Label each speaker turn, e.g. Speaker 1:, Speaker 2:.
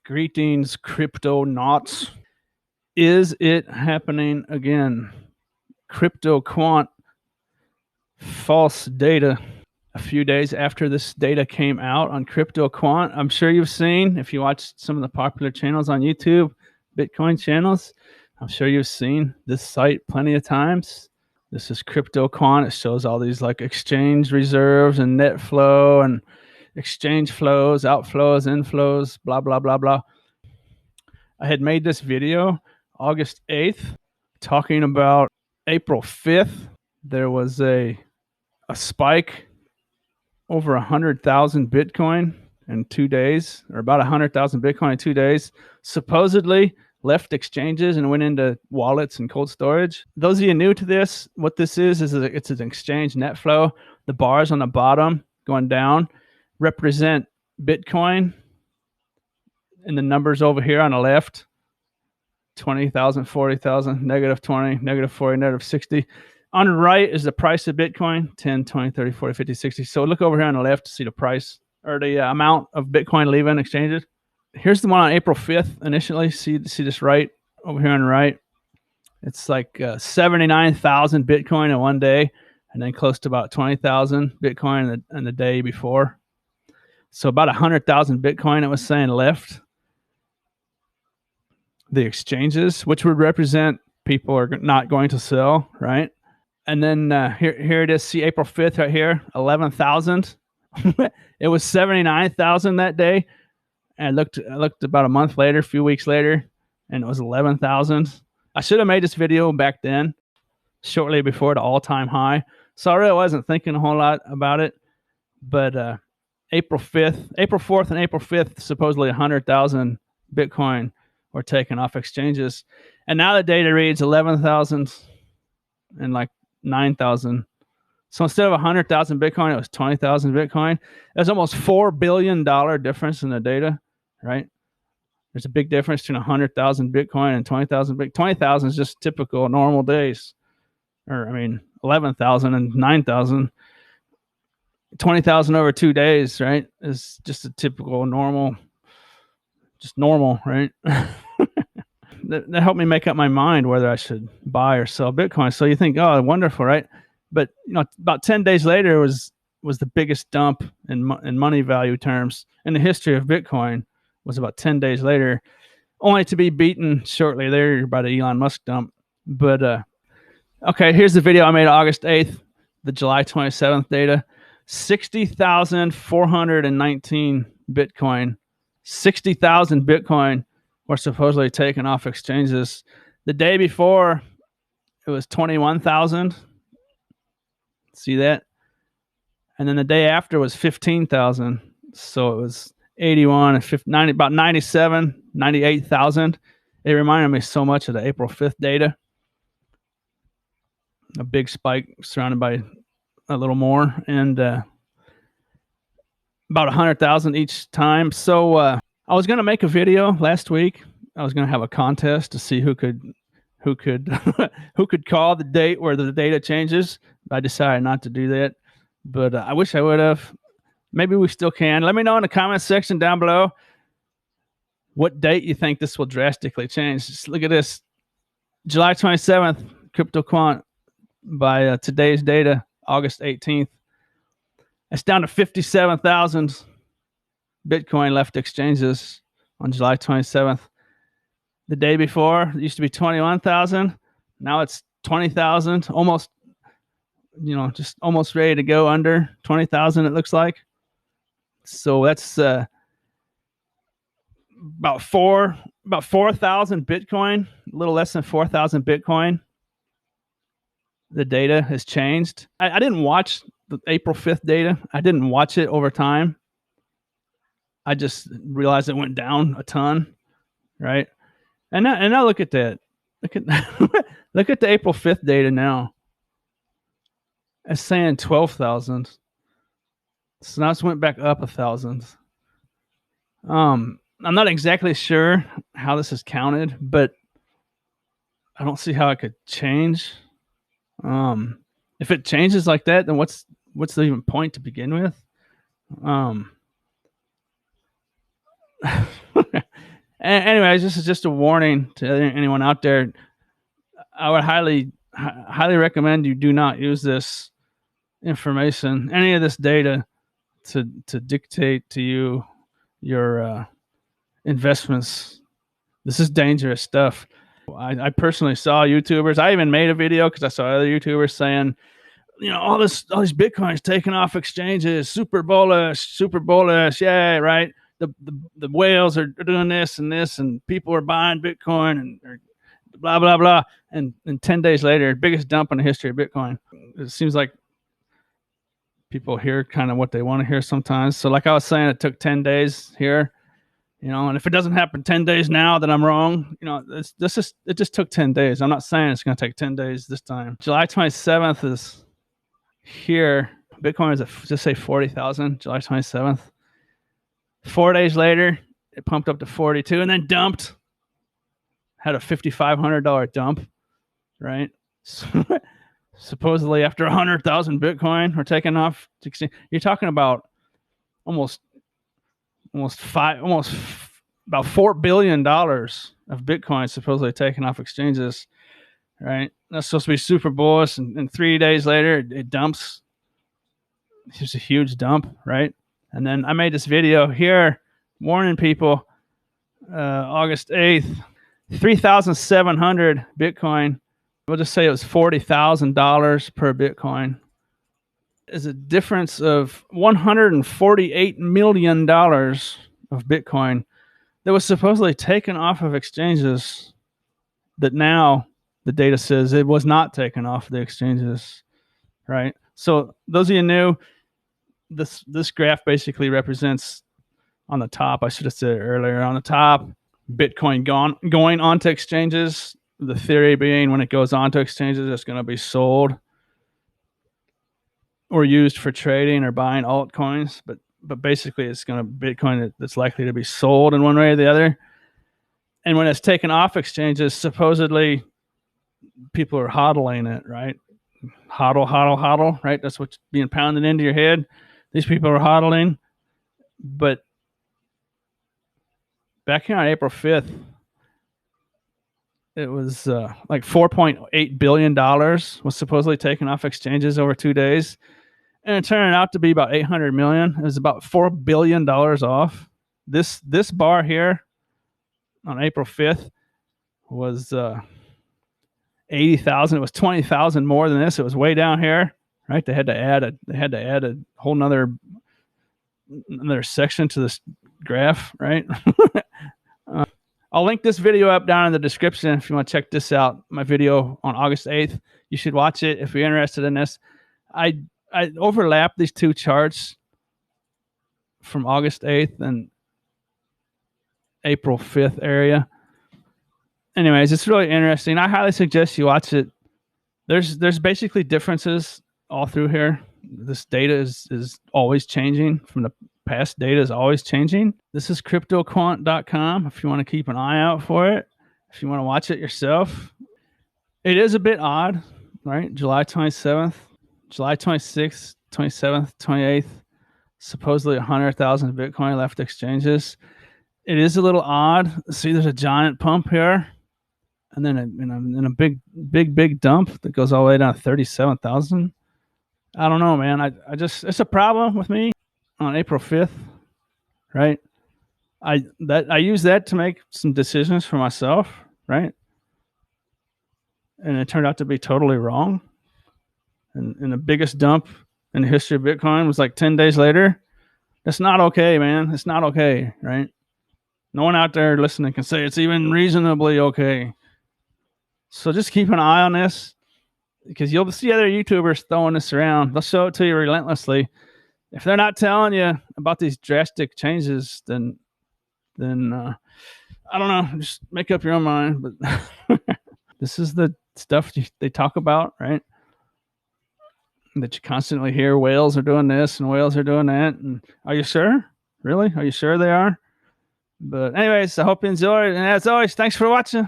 Speaker 1: Greetings, crypto knots. Is it happening again? CryptoQuant false data. A few days after this data came out on CryptoQuant, I'm sure you've seen, if you watch some of the popular channels on YouTube, Bitcoin channels, I'm sure you've seen this site plenty of times. This is CryptoQuant. It shows all these like exchange reserves and net flow and exchange flows, outflows, inflows, blah, blah, blah, blah. I had made this video August 8th talking about April 5th. There was a spike over 100,000 Bitcoin in 2 days, or about 100,000 Bitcoin in 2 days, supposedly left exchanges and went into wallets and cold storage. Those of you new to this, what this is it's an exchange net flow. The bars on the bottom going down represent Bitcoin, and the numbers over here on the left, 20,000, 40,000, negative 20, negative 40, negative 60. On the right is the price of Bitcoin, 10, 20, 30, 40, 50, 60. So look over here on the left to see the price or the amount of Bitcoin leaving exchanges. Here's the one on April 5th initially. See this right over here on the right. It's like 79,000 Bitcoin in one day, and then close to about 20,000 Bitcoin in the day before. So about 100,000 Bitcoin, it was saying, left the exchanges, which would represent people are not going to sell, right? And then here it is. See April 5th right here, 11,000. It was 79,000 that day. And I looked about a month later, a few weeks later, and it was 11,000. I should have made this video back then, shortly before the all-time high. So I really wasn't thinking a whole lot about it. But April 4th and April 5th, supposedly 100,000 Bitcoin were taken off exchanges. And now the data reads 11,000 and like 9,000. So instead of 100,000 Bitcoin, it was 20,000 Bitcoin. There's almost $4 billion difference in the data, right? There's a big difference between 100,000 Bitcoin and 20,000 Bitcoin. 20,000 is just typical normal days. Or, 11,000 and 9,000. 20,000 over 2 days, right, is just a typical normal, right? That helped me make up my mind whether I should buy or sell Bitcoin. So you think, oh, wonderful, right? But about 10 days later was the biggest dump in money value terms in the history of Bitcoin. Was about 10 days later, only to be beaten shortly there by the Elon Musk dump. But okay, here's the video I made August 8th, the July 27th data. 60,419 Bitcoin. 60,000 Bitcoin were supposedly taken off exchanges. The day before, it was 21,000. See that? And then the day after was 15,000. So it was 81 and 50, 90, about 97, 98,000. It reminded me so much of the April 5th data. A big spike surrounded by a little more, and about 100,000 each time. So I was going to make a video last week. I was going to have a contest to see who could who could call the date where the data changes. I decided not to do that, but I wish I would have. Maybe we still can. Let me know in the comment section down below what date you think this will drastically change. Just look at this. July 27th, CryptoQuant by today's data, August 18th. It's down to 57,000 Bitcoin left exchanges on July 27th. The day before, it used to be 21,000. Now it's 20,000, almost, just almost ready to go under 20,000, it looks like. So that's about 4,000 Bitcoin, a little less than 4,000 Bitcoin. The data has changed. I didn't watch the April 5th data. I didn't watch it over time. I just realized it went down a ton, right? And now look at that. Look at look at the April 5th data now. It's saying 12,000. So now it's went back up 1,000. I'm not exactly sure how this is counted, but I don't see how it could change. If it changes like that, then what's the even point to begin with? Anyways, this is just a warning to anyone out there. I would highly recommend you do not use this information, any of this data, to dictate to you your investments. This is dangerous stuff. I personally saw YouTubers. I even made a video because I saw other YouTubers saying, all these Bitcoins taking off exchanges, super bullish, yeah, right. The whales are doing this and this, and people are buying Bitcoin and blah blah blah. And 10 days later, biggest dump in the history of Bitcoin. It seems like people hear kind of what they want to hear sometimes. So, like I was saying, it took 10 days here. And if it doesn't happen 10 days now, then I'm wrong. It just took 10 days. I'm not saying it's going to take 10 days this time. July 27th is here. Bitcoin is just say 40,000, July 27th. 4 days later, it pumped up to 42 and then dumped. Had a $5,500 dump, right? So, supposedly after 100,000 Bitcoin were taken off. You're talking about almost about $4 billion of Bitcoin supposedly taken off exchanges, right? That's supposed to be super bullish, and 3 days later it dumps. It's a huge dump, right? And then I made this video here warning people, August 8th, 3,700 Bitcoin. We'll just say it was $40,000 per Bitcoin. Is a difference of $148 million of Bitcoin that was supposedly taken off of exchanges that now the data says it was not taken off the exchanges, right? So those of you new, this graph basically represents, on the top, I should have said it earlier, on the top, Bitcoin going onto exchanges. The theory being when it goes onto exchanges, it's going to be sold or used for trading or buying altcoins, but basically it's going to Bitcoin that's likely to be sold in one way or the other. And when it's taken off exchanges, supposedly people are hodling it, right? Hodl, right? That's what's being pounded into your head. These people are hodling. But back here on April 5th, it was like $4.8 billion was supposedly taken off exchanges over 2 days. And it turned out to be about 800 million. It was about $4 billion off. This bar here on April 5th was 80,000. It was 20,000 more than this. It was way down here, right? They had to add a whole another section to this graph, right? I'll link this video up down in the description if you want to check this out. My video on August 8th. You should watch it if you're interested in this. I overlap these two charts from August 8th and April 5th area. Anyways, it's really interesting. I highly suggest you watch it. There's basically differences all through here. This data is always changing. From the past data is always changing. This is CryptoQuant.com if you want to keep an eye out for it. If you want to watch it yourself. It is a bit odd, right? July 27th. July 26th, 27th, 28th, supposedly 100,000 Bitcoin left exchanges. It is a little odd. See, there's a giant pump here, and then a big dump that goes all the way down to 37,000. I don't know, man. I just, it's a problem with me on April 5th, right? I use that to make some decisions for myself, right? And it turned out to be totally wrong. And the biggest dump in the history of Bitcoin was like 10 days later. That's not okay, man. It's not okay, right? No one out there listening can say it's even reasonably okay. So just keep an eye on this, because you'll see other YouTubers throwing this around. They'll show it to you relentlessly. If they're not telling you about these drastic changes, then I don't know. Just make up your own mind. But this is the stuff they talk about, right? That you constantly hear whales are doing this and whales are doing that. And are you sure? Really? Are you sure they are? But anyways, I hope you enjoyed. And as always, thanks for watching.